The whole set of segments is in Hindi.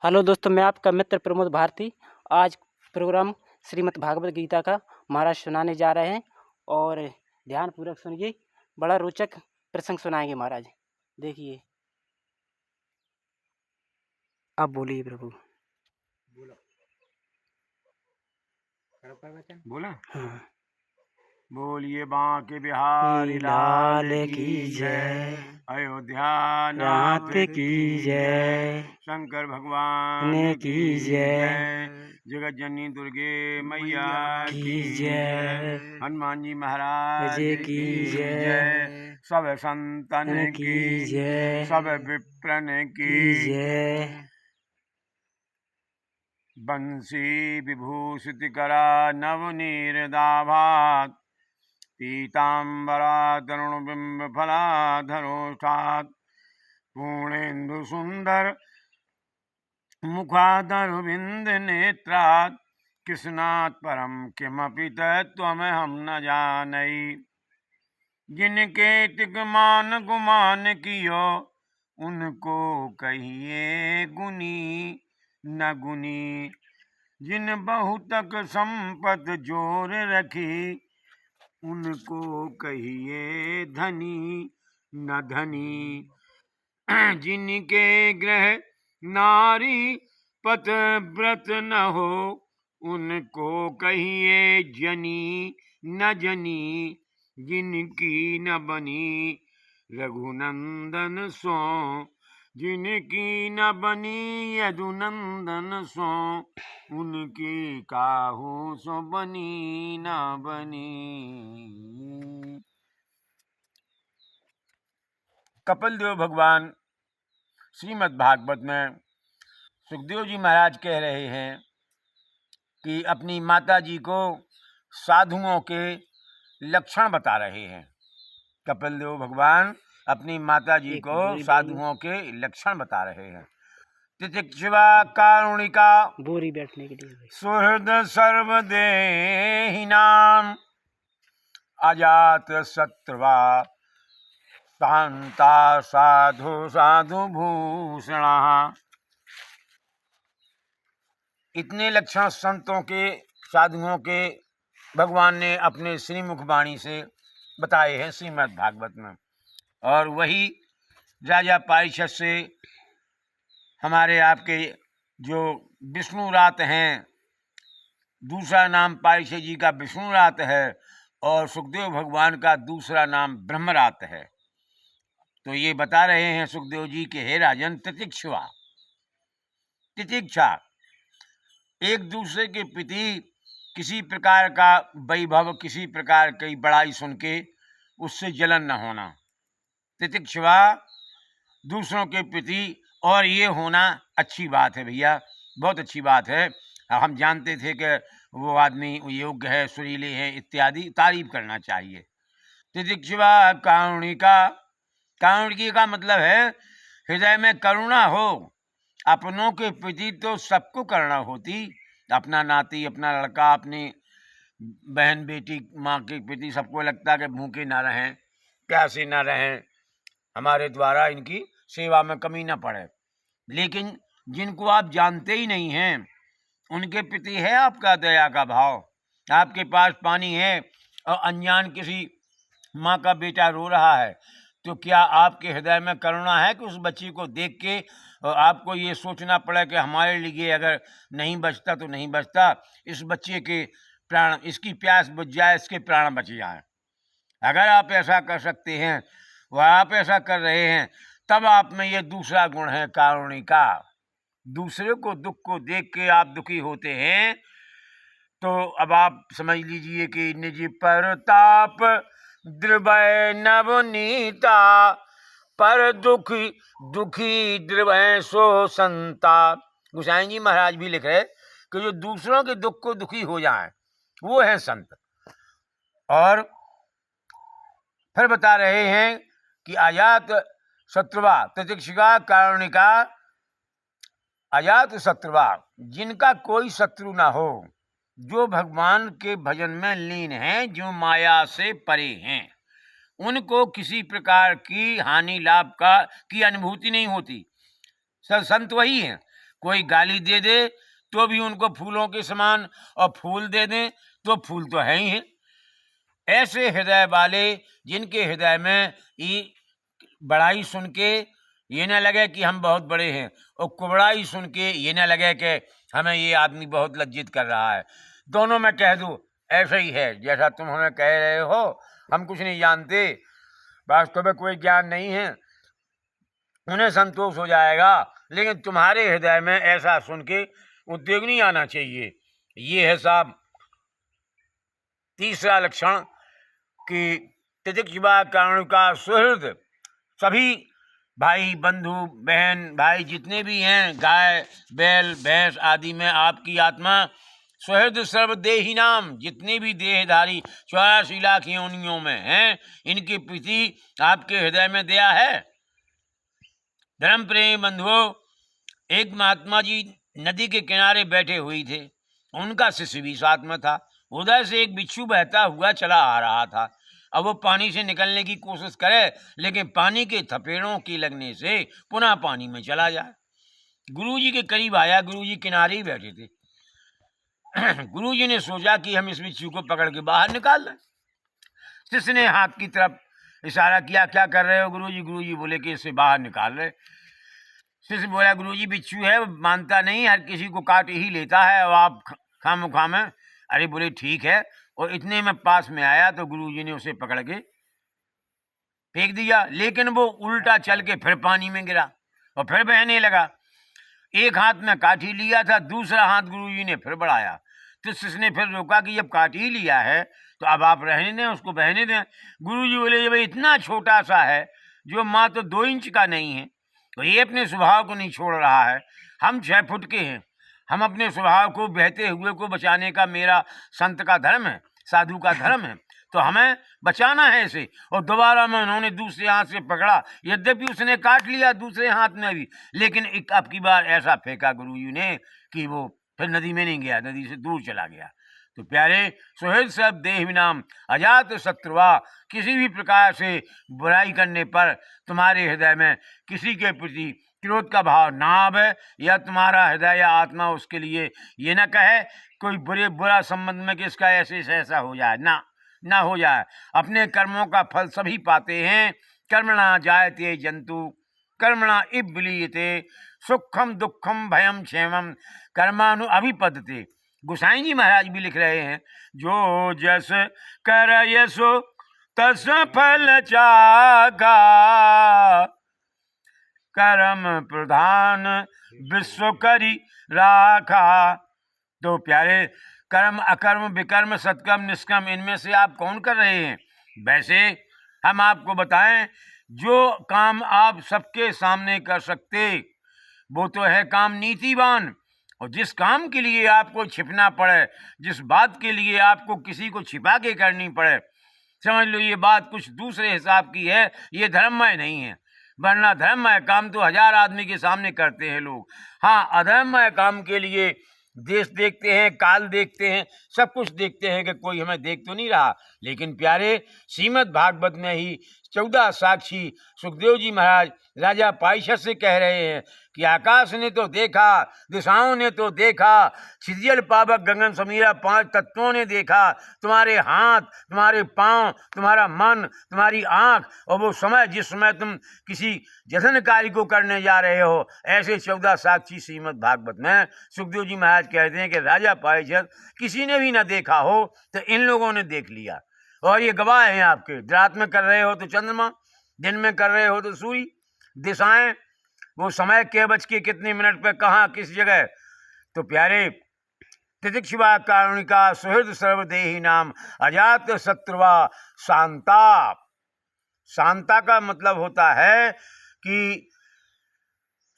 हेलो दोस्तों, मैं आपका मित्र प्रमोद भारती। आज प्रोग्राम श्रीमद् भागवत गीता का महाराज सुनाने जा रहे हैं और ध्यानपूर्वक सुनिए। बड़ा रोचक प्रसंग सुनाएंगे महाराज। देखिए, आप बोलिए प्रभु। बोला। हाँ। बोलिए बांके बिहारी लाल की जय, अयोध्या नाथ की जय, शंकर भगवान की जय, जगत जननी दुर्गे मैया की जय, हनुमान जी महाराज की जय, सब संतन की जय, सब विप्रन की जय। बंसी विभूषितकरा नवनीरदाभात्, पीताम्बरा तरुणबिम्बफलाधरोष्ठात्, पूर्णेन्दु सुन्दर मुखादरविन्दनेत्रात्, कृष्णात् परं किमपि तत्त्वमहं न जानै। जिनके तिकमान गुमान कियो, उनको कहिए गुनी न गुनी। जिन बहुतक संपत जोर रखी, उनको कहिए धनी न धनी। जिनके ग्रह नारी पत व्रत न हो, उनको कहिए जनी न जनी। जिनकी न बनी रघुनंदन सो, जिनकी न बनी यदुनंदन सो, उनकी काहू सो बनी न बनी। कपिल देव भगवान श्रीमद् भागवत में सुखदेव जी महाराज कह रहे हैं कि अपनी माता जी को साधुओं के लक्षण बता रहे हैं। कपिल देव भगवान अपनी माता जी को साधुओं के लक्षण बता रहे हैं। तितिक्षवा कारुणिका बोरी बैठने के लिए सुहृद सर्वदेहिनाम, अजात शत्रुवा शांता साधु साधु भूषणा। इतने लक्षण संतों के साधुओं के भगवान ने अपने श्रीमुख वाणी से बताए हैं श्रीमद् भागवत में। और वही राजा पारिषद से हमारे आपके जो विष्णु रात हैं, दूसरा नाम पारिषद जी का विष्णु रात है और सुखदेव भगवान का दूसरा नाम ब्रह्मरात है। तो ये बता रहे हैं सुखदेव जी के हे राजन, तितिक्षा एक दूसरे के प्रति किसी प्रकार का वैभव, किसी प्रकार की बड़ाई सुन के उससे जलन न होना। तितिक्षवा दूसरों के प्रति, और ये होना अच्छी बात है भैया, बहुत अच्छी बात है। हम जानते थे कि वो आदमी योग्य है, सुरीले हैं इत्यादि, तारीफ करना चाहिए। तितिक्षवा कारुणिका, कारुणिकी का मतलब है हृदय में करुणा हो। अपनों के प्रति तो सबको करुणा होती, अपना नाती, अपना लड़का, अपनी बहन बेटी, माँ के प्रति सबको लगता है कि भूखे ना रहें, प्यासे ना रहें, हमारे द्वारा इनकी सेवा में कमी ना पड़े। लेकिन जिनको आप जानते ही नहीं हैं, उनके प्रति है आपका दया का भाव। आपके पास पानी है और अनजान किसी माँ का बेटा रो रहा है, तो क्या आपके हृदय में करुणा है कि उस बच्ची को देख के आपको ये सोचना पड़े कि हमारे लिए अगर नहीं बचता तो नहीं बचता, इस बच्चे के प्राण, इसकी प्यास बुझ जाए, इसके प्राण बच जाए। अगर आप ऐसा कर सकते हैं, वह आप ऐसा कर रहे हैं, तब आप में ये दूसरा गुण है कारुणिका। दूसरे को दुख को देख के आप दुखी होते हैं, तो अब आप समझ लीजिए कि निज परताप द्रवय नवनीता, पर दुखी दुखी द्रवय सो संता। गोसाई जी महाराज भी लिख रहे कि जो दूसरों के दुख को दुखी हो जाए वो है संत। और फिर बता रहे हैं कि अजात शत्रुवा, तितिक्षिका कारुणिका, अजात शत्रुवा, जिनका कोई शत्रु ना हो, जो भगवान के भजन में लीन हैं, जो माया से परे हैं, उनको किसी प्रकार की हानि लाभ का की अनुभूति नहीं होती। सब संत वही हैं। कोई गाली दे दे तो भी उनको फूलों के समान, और फूल दे दें तो फूल तो है ही है। ऐसे हृदय वाले जिनके हृदय में ये बड़ाई सुन के ये न लगे कि हम बहुत बड़े हैं, और कुबड़ाई सुन के ये न लगे कि हमें ये आदमी बहुत लज्जित कर रहा है। दोनों में कह दूँ ऐसा ही है जैसा तुम हमें कह रहे हो। हम कुछ नहीं जानते, वास्तव में कोई ज्ञान नहीं है, उन्हें संतोष हो जाएगा, लेकिन तुम्हारे हृदय में ऐसा सुन के उद्वेग नहीं आना चाहिए। ये है साहब तीसरा लक्षण कि तितिक्षुवा कारुणिका सुहृद। सभी भाई बंधु बहन भाई जितने भी हैं, गाय बैल भैंस आदि में आपकी आत्मा सुहृद सर्वदेही नाम, जितने भी देहधारी 84 लाख योनियों में हैं, इनके प्रति आपके हृदय में दया है। धर्म प्रेम बंधुओं, एक महात्मा जी नदी के किनारे बैठे हुए थे, उनका शिष्य भी साथ में था। उधर से एक बिच्छू बहता हुआ चला आ रहा था। अब वो पानी से निकलने की कोशिश करे, लेकिन पानी के थपेड़ों के लगने से पुनः पानी में चला जाए। गुरुजी के करीब आया, गुरुजी किनारे ही बैठे थे। गुरुजी ने सोचा कि हम इस बिच्छू को पकड़ के बाहर निकाल लें। शिष्य ने हाथ की तरफ इशारा किया, क्या कर रहे हो गुरुजी? गुरुजी बोले कि इसे बाहर निकाल रहे। शिष्य बोला, गुरुजी बिच्छू है, मानता नहीं, हर किसी को काट ही लेता है, और आप खामोखा में। अरे बोले ठीक है, और इतने में पास में आया तो गुरुजी ने उसे पकड़ के फेंक दिया, लेकिन वो उल्टा चल के फिर पानी में गिरा और फिर बहने लगा। एक हाथ में काट ही लिया था, दूसरा हाथ गुरुजी ने फिर बढ़ाया, तो शिष्य ने फिर रोका कि जब काट ही लिया है तो अब आप रहने दें, उसको बहने दें। गुरुजी बोले, जब इतना छोटा सा है जो मात्र 2 इंच का नहीं है, तो ये अपने स्वभाव को नहीं छोड़ रहा है। हम 6 फुट के हैं, हम अपने स्वभाव को बहते हुए को बचाने का मेरा संत का धर्म है, साधु का धर्म है, तो हमें बचाना है इसे। और दोबारा में उन्होंने दूसरे हाथ से पकड़ा, यद्यपि उसने काट लिया दूसरे हाथ में भी, लेकिन एक अब की बार ऐसा फेंका गुरुजी ने कि वो फिर नदी में नहीं गया, नदी से दूर चला गया। तो प्यारे सुहृद सब देह विनाम अजात शत्रुआ, किसी भी प्रकार से बुराई करने पर तुम्हारे हृदय में किसी के प्रति क्रोध का भाव ना आवे, या तुम्हारा हृदय या आत्मा उसके लिए ये न कहे कोई बुरा संबंध में कि इसका ऐसे से ऐसा हो जाए, ना हो जाए। अपने कर्मों का फल सभी पाते हैं। कर्मणा जायते जंतु कर्मणा इब्बलीयते सुखम दुखम भयम क्षेमम कर्मानु अभिपद्यते। गोसाई जी महाराज भी लिख रहे हैं, जो जस कर यसो तस फल चागा, कर्म प्रधान विश्व करी राखा। तो प्यारे, कर्म अकर्म विकर्म सत्कर्म निष्कर्म, इनमें से आप कौन कर रहे हैं? वैसे हम आपको बताएं, जो काम आप सबके सामने कर सकते वो तो है काम नीतिवान। और जिस काम के लिए आपको छिपना पड़े, जिस बात के लिए आपको किसी को छिपा के करनी पड़े, समझ लो ये बात कुछ दूसरे हिसाब की है, ये धर्ममय नहीं है। वरना धर्ममय काम तो 1000 आदमी के सामने करते हैं लोग। हाँ, अधर्ममय काम के लिए देश देखते हैं, काल देखते हैं, सब कुछ देखते हैं कि कोई हमें देख तो नहीं रहा। लेकिन प्यारे, श्रीमद् भागवत में ही 14 साक्षी सुखदेव जी महाराज राजा पारिषद से कह रहे हैं कि आकाश ने तो देखा, दिशाओं ने तो देखा, क्षितिजल पावक गगन समीरा 5 तत्वों ने देखा, तुम्हारे हाथ, तुम्हारे पांव, तुम्हारा मन, तुम्हारी आंख, और वो समय जिस समय तुम किसी जघन्य कार्य को करने जा रहे हो, ऐसे 14 साक्षी श्रीमद् भागवत में सुखदेव जी महाराज कहते हैं कि राजा पारिषद किसी ने भी ना देखा हो तो इन लोगों ने देख लिया, और ये गवाह हैं आपके। रात में कर रहे हो तो चंद्रमा, दिन में कर रहे हो तो सूर्य, दिशाएं, वो समय के बज के कितने मिनट पे कहाँ किस जगह। तो प्यारे, तितिक्षुवा कारुणिका सुहृद सर्वदेही नाम अजात शत्रुवा शांता। शांता का मतलब होता है कि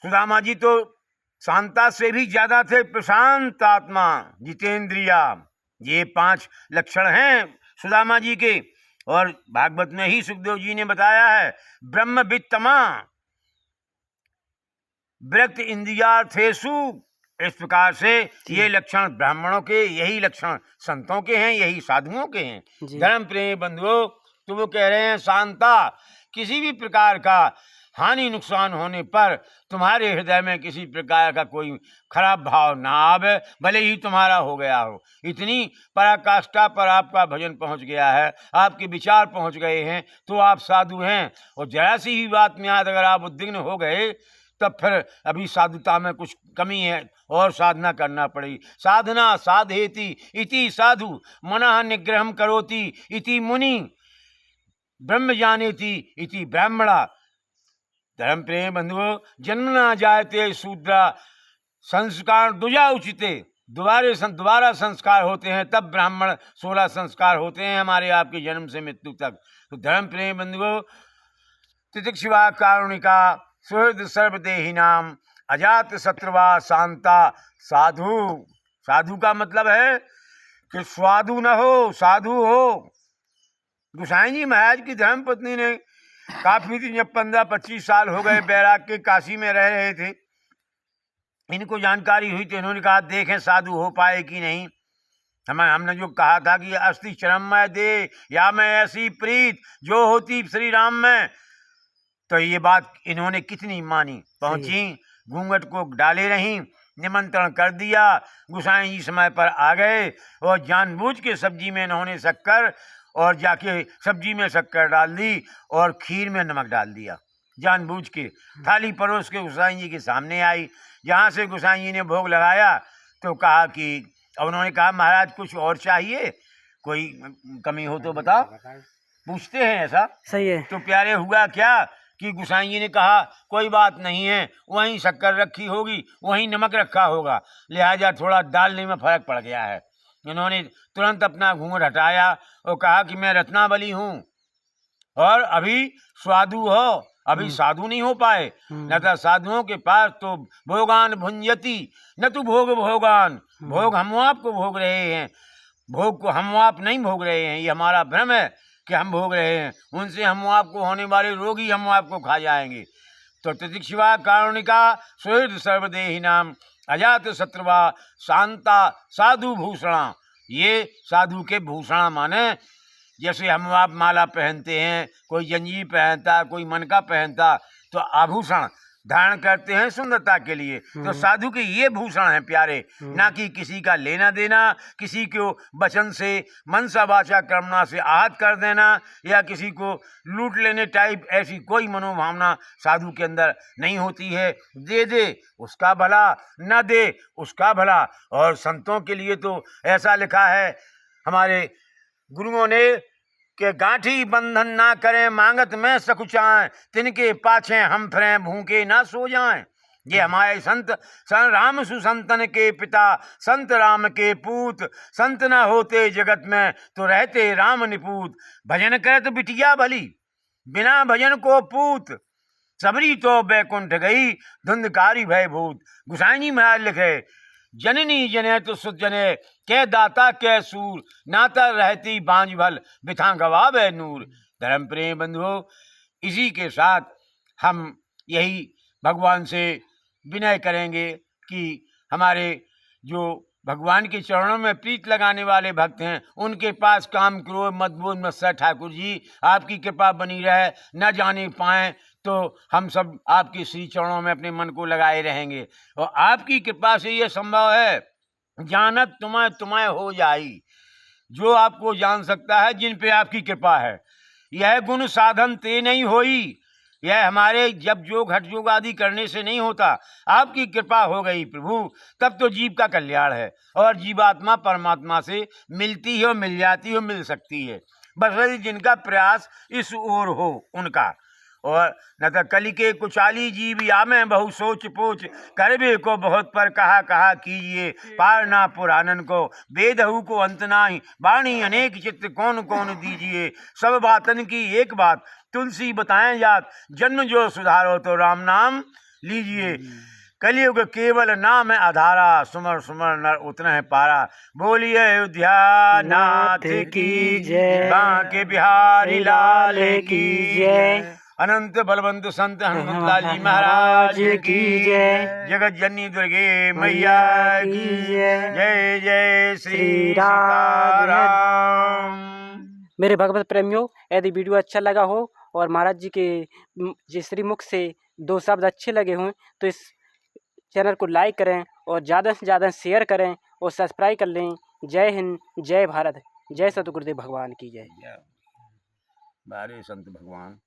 सुदामा जी तो शांता से भी ज्यादा थे प्रशांत आत्मा, जितेंद्रिया। ये 5 लक्षण हैं सुदामा जी के, और भागवत में ही सुखदेव जी ने बताया है। ब्रह्मवित्तमा विरक्त इंद्रियार्थेषु, इस प्रकार से ये लक्षण ब्राह्मणों के, यही लक्षण संतों के हैं, यही साधुओं के हैं। धर्म प्रेम बंधुओं, तो वो कह रहे हैं शांता, किसी भी प्रकार का हानि नुकसान होने पर तुम्हारे हृदय में किसी प्रकार का कोई खराब भाव ना आवे, भले ही तुम्हारा हो गया हो। इतनी पराकाष्ठा पर आपका भजन पहुंच गया है, आपके विचार पहुंच गए हैं, तो आप साधु हैं। और जरा सी ही बात में आज अगर आप उद्विग्न हो गए तब फिर अभी साधुता में कुछ कमी है और साधना करना पड़ेगी। साधना साधेति इति साधु मनः निग्रहं करोति इति मुनि ब्रह्म जानेति इति ब्राह्मणा। धर्म प्रेम बंधुओं, जन्म ना जायते शूद्रा संस्कार दुजा उचिते। दोबारा संस्कार होते हैं तब ब्राह्मण 16 संस्कार होते हैं हमारे आपके जन्म से मृत्यु तक। तो धर्म प्रेम बंधुओं, तितिक्षुवा कारुणिका सुहृद सर्वदेही नाम अजात शत्रुवा शांता साधु। साधु का मतलब है कि स्वादु न हो, साधु हो। गोसाई जी महाराज की धर्म पत्नी ने काफी दिन, जब 15-25 साल हो गए बैराग के काशी में रह रहे थे, इनको जानकारी हुई तो इन्होंने कहा देखें साधु हो पाए कि नहीं। हमने जो कहा था कि अस्थि चरम में दे या मैं ऐसी प्रीत जो होती श्री राम में, तो ये बात इन्होंने कितनी मानी। पहुंची, घूंघट को डाले रहीं, निमंत्रण कर दिया, गोसाई जी समय पर आ गए और जानबूझ के सब्जी में इन्होंने शक्कर और जाके सब्जी में शक्कर डाल दी और खीर में नमक डाल दिया। जानबूझ के थाली परोस के गोसाई जी के सामने आई। जहाँ से गोसाई जी ने भोग लगाया तो कहा कि, और उन्होंने कहा महाराज कुछ और चाहिए, कोई कमी हो तो बताओ। पूछते हैं ऐसा, सही है। तो प्यारे हुआ क्या कि गोसाई जी ने कहा कोई बात नहीं है, वहीं शक्कर रखी होगी, वहीं नमक रखा होगा, लिहाजा थोड़ा डालने में फर्क पड़ गया है। इन्होंने तुरंत अपना घूंघट हटाया और कहा कि मैं रत्नावली हूँ और अभी स्वादु हो, अभी साधु नहीं हो पाए। न तो साधुओं के पास तो भोगान भुंजती न तो भोग भोगान, भोग हम आपको भोग रहे हैं, भोग को हम आप नहीं भोग रहे हैं। ये हमारा भ्रम है कि हम भोग रहे हैं, उनसे हम आपको होने वाले रोगी हम आपको खा जाएंगे। तो तितिक्षुवा कारुणिका सुहृद सर्वदेही नाम अजात शत्रुवा शांता साधु भूषणा। ये साधु के भूषण माने जैसे हम आप माला पहनते हैं, कोई जंजीर पहनता, कोई मनका पहनता, तो आभूषण धारण करते हैं सुंदरता के लिए। तो साधु के ये भूषण हैं प्यारे, ना कि किसी का लेना देना, किसी को वचन से मनसा वाचा कर्मणा से आहत कर देना या किसी को लूट लेने टाइप, ऐसी कोई मनोभावना साधु के अंदर नहीं होती है। दे दे उसका भला, न दे उसका भला। और संतों के लिए तो ऐसा लिखा है हमारे गुरुओं ने कि गांठी बंधन ना करें मांगत में सकुचाएं, तिनके पाछे हम फिरें भूखे ना सो जाएं। ये हमारे संत राम सुसंतन के पिता, संत राम के पूत, संत न होते जगत में तो रहते राम निपूत। भजन करत बिटिया भली बिना भजन को पूत, सबरी तो बैकुंठ गई धुंधकारी भय भूत। गोसाई जी महाराज लिखे जननी जने तो सुत जने के दाता के सूर, नाता रहती बांझ भल बिथा गवावे नूर। धर्म प्रेम बंधुओं, इसी के साथ हम यही भगवान से विनय करेंगे कि हमारे जो भगवान के चरणों में प्रीत लगाने वाले भक्त हैं, उनके पास काम क्रोध मद बोध मत्सर ठाकुर जी आपकी कृपा बनी रहे। न जाने पाएँ तो हम सब आपके श्री चरणों में अपने मन को लगाए रहेंगे। और आपकी कृपा से ये संभव है, जानत तुम्हें तुम्हें हो जाई। जो आपको जान सकता है जिन पे आपकी कृपा है। यह गुण साधन ते नहीं होई, यह हमारे जब योग हठ योग आदि करने से नहीं होता। आपकी कृपा हो गई प्रभु, तब तो जीव का कल्याण है और जीवात्मा परमात्मा से मिलती है और मिल जाती है और मिल सकती है, बस जिनका प्रयास इस ओर हो उनका। और न तो कली के कुचाली जीव या में बहु सोच पोच, करबे को बहुत पर कहा कहा कीजिए, पार ना पुराणन को वेदहु को अंत नाही, वाणी अनेक चित्त कौन कौन दीजिए। सब बातन की एक बात तुलसी बताएं जात, जन्म जो सुधारो तो राम नाम लीजिए। कलियुग केवल नाम आधारा, सुमर सुमर नर उतना है पारा। बोलिए अयोध्या नाथ की जय, बांके बिहारी लाल की जय। अनंत बलवंत संत हनुमत जी महाराज की जय। जगत जननी दुर्गे मैया की जय। जय जय श्री राम। मेरे भगवत प्रेमियों, यदि वीडियो अच्छा लगा हो और महाराज जी के जे श्रीमुख से 2 शब्द अच्छे लगे हों तो इस चैनल को लाइक करें और ज़्यादा से ज़्यादा शेयर करें और सब्सक्राइब कर लें। जय हिंद, जय भारत, जय सतगुरुदेव भगवान की जय। बारे संत भगवान।